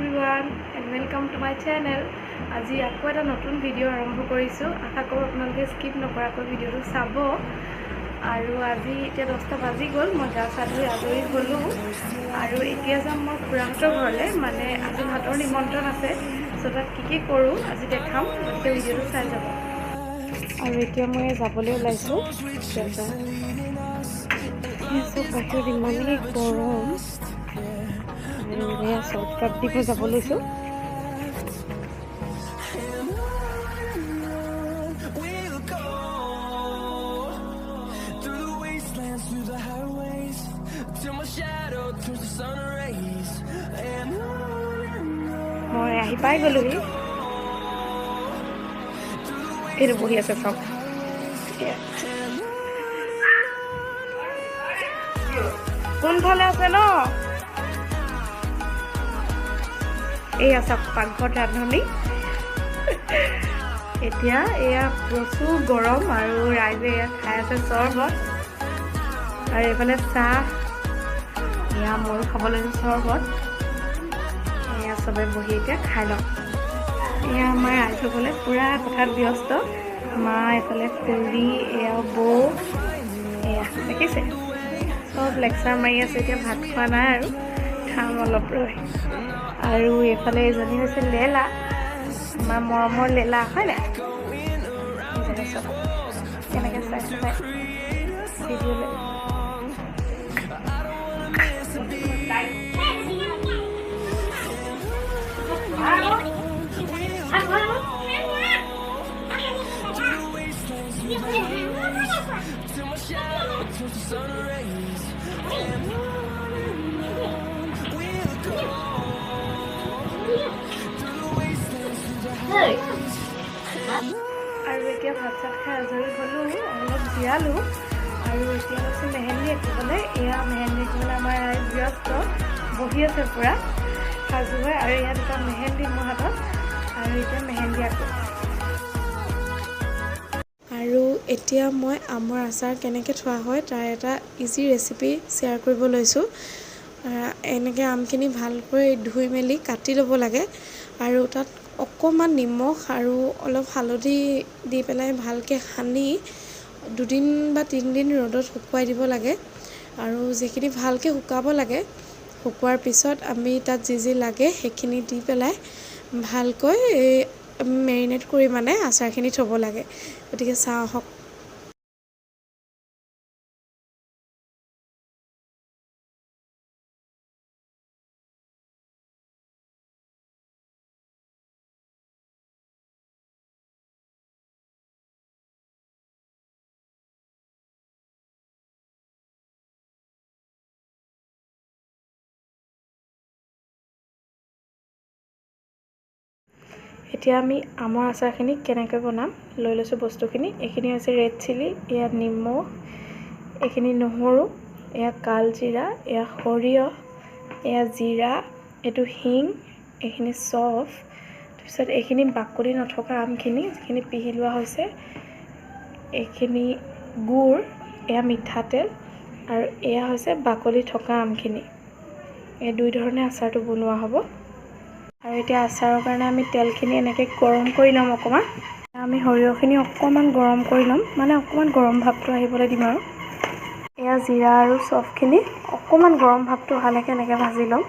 everyone and welcome to my channel. আজি আকৌ এটা নতুন ভিডিও আৰম্ভ কৰিছো। আশা কৰো আপোনালোকে স্কিপ নকৰাকৈ ভিডিওটো চাব। আৰু আজি এতিয়া 10টা বাজি গ'ল, মই গা চা ধুই আজৰি হ'লো আৰু এতিয়া যাম মই খুৰাহঁতৰ ঘৰলৈ, মানে আজি ভাতৰ নিমন্ত্ৰণ আছে। সো তাত কি কৰো আজি দেখাম, গতিকে ভিডিওটো চাই যাব। আৰু এতিয়া মই যাবলৈ ওলাইছো। সব বাহিৰত ইমানেই গৰম আৰু এয়া শৰ্টকাট দি মই যাব লৈছো। মই আহি পাই গ'লোহি। এইটো বহি আছে চব। কোনফালে আছে ন? এই আছে পাকঘৰত ৰান্ধনি। এতিয়া এয়া প্ৰচুৰ গৰম আৰু ৰাইজে এয়া খাই আছে চৰবত আৰু এইফালে চাহ। এয়া ময়ো খাব লৈছো চৰবত। এয়া চবে বহি এতিয়া খাই লওঁ। এয়া আমাৰ ৰাইজসকলে পুৰা কথাত ব্যস্ত। মা এইফালে খুৰী, এয়া বৌ, এয়া দেখিছে চব লেকচাৰ মাৰি আছে। এতিয়া ভাত খোৱা নাই আৰু খাম অলপ ৰৈ। আৰু এইফালে এজনী হৈছে লেলা, আমাৰ মৰমৰ লেলা, হয় নাই? কেনেকৈ চাই ভিডিঅ'লৈ। আৰু এতিয়া ভাত চাত খাই আজৰি হ'লো, অলপ জিৰালো আৰু এতিয়া আছে মেহেন্দি আঁকিবলৈ। এয়া মেহেন্দি আঁকিবলৈ আমাৰ ৰাইজ ব্যস্ত, বহি আছে পূৰা সাজু হৈ। আৰু ইয়াত এটা মেহেন্দি মোৰ হাতত আৰু এতিয়া মেহেন্দি আঁকো। আৰু এতিয়া মই আমৰ আচাৰ কেনেকৈ থোৱা হয় তাৰ এটা ইজি ৰেচিপি শ্বেয়াৰ কৰিব লৈছোঁ। এনেকৈ আমখিনি ভালকৈ ধুই মেলি কাটি ল'ব লাগে আৰু তাত অকণমান নিমখ আৰু অলপ হালধি দি পেলাই ভালকৈ সানি 2 দিন বা 3 দিন ৰ'দত শুকুৱাই দিব লাগে। আৰু যিখিনি ভালকৈ শুকাব লাগে, শুকোৱাৰ পিছত আমি তাত যি লাগে সেইখিনি দি পেলাই ভালকৈ মেৰিনেট কৰি মানে আচাৰখিনি থ'ব লাগে। গতিকে চাওঁ আহক। এতিয়া আমি আমৰ আচাৰখিনি কেনেকৈ বনাম লৈ লৈছোঁ বস্তুখিনি। এইখিনি হৈছে ৰেড চিলি, এয়া নিমখ, এইখিনি নহৰু, এয়া কালজিৰা, এয়া সৰিয়হ, এয়া জিৰা, এইটো হিং, এইখিনি চফ। তাৰপিছত এইখিনি বাকলি নথকা আমখিনি যিখিনি পিহি লোৱা হৈছে, এইখিনি গুড়, এয়া মিঠাতেল আৰু এয়া হৈছে বাকলি থকা আমখিনি। এই 2 ধৰণে আচাৰটো বনোৱা হ'ব। আৰু এতিয়া আচাৰৰ কাৰণে আমি তেলখিনি এনেকৈ গৰম কৰি ল'ম অকণমান। আমি সৰিয়হখিনি অকণমান গৰম কৰি ল'ম, মানে অকণমান গৰম ভাৱটো আহিবলৈ দিম। আৰু এয়া জিৰা আৰু চফখিনি অকণমান গৰম ভাৱটো অহালৈকে এনেকৈ ভাজি ল'ম।